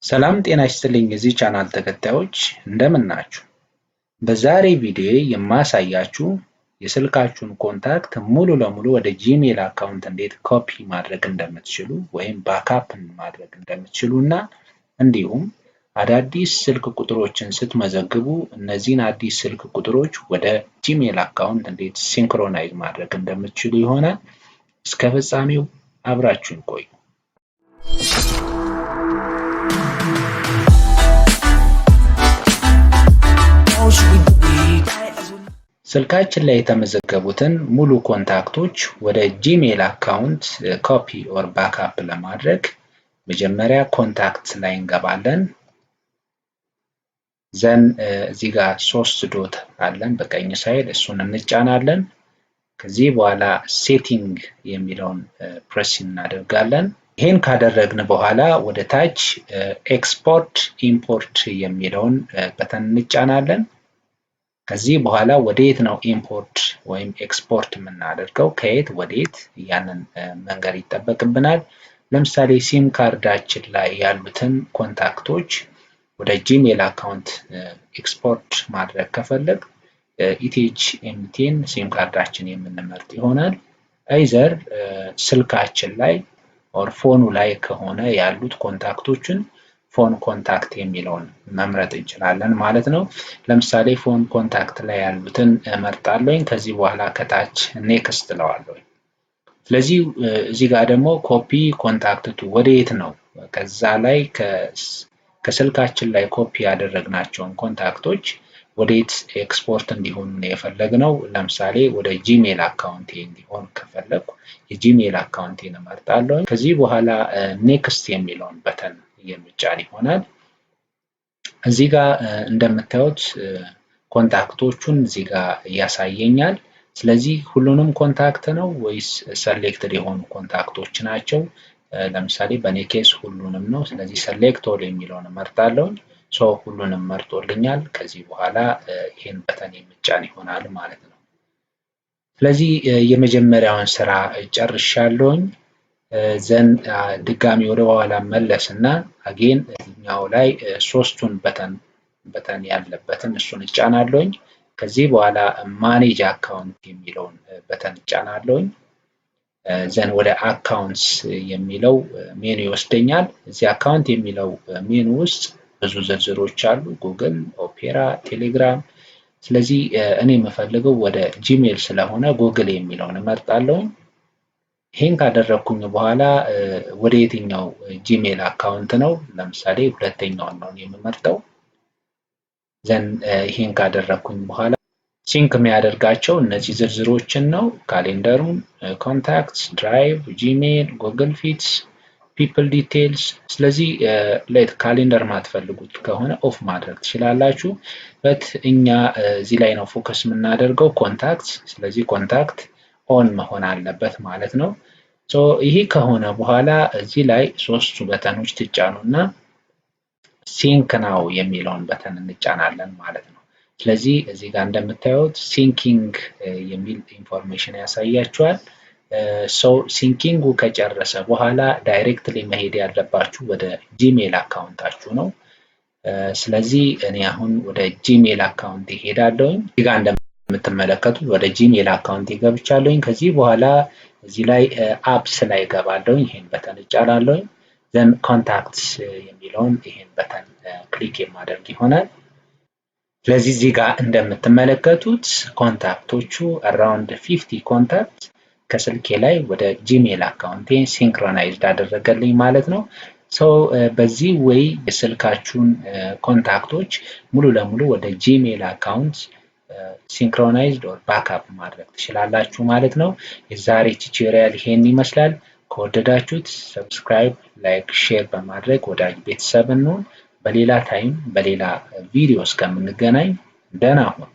ሰላም ጤና ይስጥልኝ የዚህ ቻናል ተከታዮች እንደምን ናችሁ? በዛሬ ቪዲዮ የማሳያችሁ የስልካችሁን ኮንታክት ሙሉ ለሙሉ ወደ ጂሜል አካውንት እንዴት ኮፒ ማድረግ እንደምትችሉ ወይም ባክአፕ ማድረግ እንደምትችሉ እና እንዲሁም አዳዲስ ስልክ ቁጥሮችን ስትመዘግቡ እነዚህን አዲስ ስልክ ቁጥሮች ወደ ጂሜል አካውንት እንዴት ሲንክሮናይዝ ማድረግ እንደምትችሉ ይሆናል። እስከ ፍጻሜው አብራችሁን ቆዩ። ስልካችን ላይ የተመዘገቡትን ሙሉ ኮንታክቶች ወደ ጂሜል አካውንት ኮፒ ኦር ባክአፕ ለማድረግ መጀመሪያ ኮንታክት ላይ እንገባለን። ዘን እዚህ ጋር 3 ዶት አለን በቀኝ ሳይድ፣ እሱን እንጫናለን። ከዚህ በኋላ ሴቲንግ የሚለውን ፕሬስ እናደርጋለን። ይሄን ካደረግን በኋላ ወደ ታች ኤክስፖርት ኢምፖርት የሚለውን በተን እንጫናለን። ከዚህ በኋላ ወዴት ነው ኢምፖርት ወይም ኤክስፖርት የምናደርገው? ከየት ወዴት? ያንን መንገድ ይጠበቅብናል። ለምሳሌ ሲም ካርዳችን ላይ ያሉትን ኮንታክቶች ወደ ጂሜል አካውንት ኤክስፖርት ማድረግ ከፈለግ ኢቲኤች-ኤም10 ሲም ካርዳችን የምንመርጥ ይሆናል። አይዘር ስልካችን ላይ ኦር ፎኑ ላይ ከሆነ ያሉት ኮንታክቶችን ፎን ኮንታክት የሚለውን መምረጥ እንችላለን ማለት ነው። ለምሳሌ ፎን ኮንታክት ላይ ያሉትን እመርጣለሁኝ። ከዚህ በኋላ ከታች ኔክስት እለዋለሁ። ስለዚህ እዚህ ጋር ደግሞ ኮፒ ኮንታክት ቱ ወዴት ነው? ከዛ ላይ ከስልካችን ላይ ኮፒ ያደረግናቸውን ኮንታክቶች ወዴት ኤክስፖርት እንዲሆኑ ነው የፈለግነው። ለምሳሌ ወደ ጂሜል አካውንቴ እንዲሆን ከፈለኩ የጂሜል አካውንቴን እመርጣለሁ። ከዚህ በኋላ ኔክስት የሚለውን በተን የሚጫን ይሆናል። እዚህ ጋር እንደምታዩት ኮንታክቶቹን እዚህ ጋር ያሳየኛል። ስለዚህ ሁሉንም ኮንታክት ነው ወይስ ሰሌክትድ የሆኑ ኮንታክቶች ናቸው? ለምሳሌ በኔ ኬስ ሁሉንም ነው። ስለዚህ ሰሌክት ኦል የሚለውን እመርጣለሁ። ሁሉንም መርጦልኛል። ከዚህ በኋላ ይሄን በተን የሚጫን ይሆናል ማለት ነው። ስለዚህ የመጀመሪያውን ስራ ጨርሻለሁኝ። ዘን ድጋሚ ወደ ኋላ መለስና አጌን እኛው ላይ 3ቱን በተን ያለበትን እሱን እጫናለሁኝ። ከዚህ በኋላ ማኔጅ አካውንት የሚለውን በተን እጫናለሁኝ። ዘን ወደ አካውንትስ የሚለው ሜኑ ይወስደኛል። እዚህ አካውንት የሚለው ሜኑ ውስጥ ብዙ ዝርዝሮች አሉ፣ ጉግል፣ ኦፔራ፣ ቴሌግራም። ስለዚህ እኔ የምፈልገው ወደ ጂሜል ስለሆነ ጉግል የሚለውን እመርጣለሁኝ። ይሄን ካደረግኩኝ በኋላ ወደ የትኛው ጂሜል አካውንት ነው? ለምሳሌ ሁለተኛውን ነው የምመርጠው። ዘን ይሄን ካደረግኩኝ በኋላ ሲንክ የሚያደርጋቸው እነዚህ ዝርዝሮችን ነው። ካሌንደሩን፣ ኮንታክትስ፣ ድራይቭ፣ ጂሜል፣ ጉግል ፊትስ፣ ፒፕል ዲቴይልስ። ስለዚህ ካሌንደር ማትፈልጉት ከሆነ ኦፍ ማድረግ ትችላላችሁ። በት እኛ እዚህ ላይ ነው ፎከስ የምናደርገው ኮንታክት። ስለዚህ ኮንታክት ኦን መሆን አለበት ማለት ነው። ይሄ ከሆነ በኋላ እዚህ ላይ 3ቱ በተኖች ትጫኑና ሲንክ ናው የሚለውን በተን እንጫናለን ማለት ነው። ስለዚህ እዚህ ጋር እንደምታዩት ሲንኪንግ የሚል ኢንፎርሜሽን ያሳያችኋል። ሲንኪንጉ ከጨረሰ በኋላ ዳይሬክትሊ መሄድ ያለባችሁ ወደ ጂሜል አካውንታችሁ ነው። ስለዚህ እኔ አሁን ወደ ጂሜል አካውንት ይሄዳለሁኝ። እዚህ ጋር እንደምትመለከቱት ወደ ጂሜል አካውንት ገብቻለሁኝ። ከዚህ በኋላ እዚህ ላይ አፕስ ላይ ገባለሁኝ። ይሄን በተን እጫናለሁኝ። ዘን ኮንታክትስ የሚለውን ይሄን በተን ክሊክ የማደርግ ይሆናል። ስለዚህ እዚህ ጋር እንደምትመለከቱት ኮንታክቶቹ አራውንድ 50 ኮንታክት ከስልኬ ላይ ወደ ጂሜል አካውንቴ ሲንክሮናይዝድ አደረገልኝ ማለት ነው። በዚህ ወይ የስልካችሁን ኮንታክቶች ሙሉ ለሙሉ ወደ ጂሜል አካውንት ሲንክሮናይዝድ ኦር ባክአፕ ማድረግ ትችላላችሁ ማለት ነው። የዛሬ ቱቶሪያል ይሄን ይመስላል። ከወደዳችሁት ሰብስክራይብ፣ ላይክ፣ ሼር በማድረግ ወዳጅ ቤተሰብ እንሁን። በሌላ ታይም በሌላ ቪዲዮ እስከምንገናኝ ደህና ሁኑ።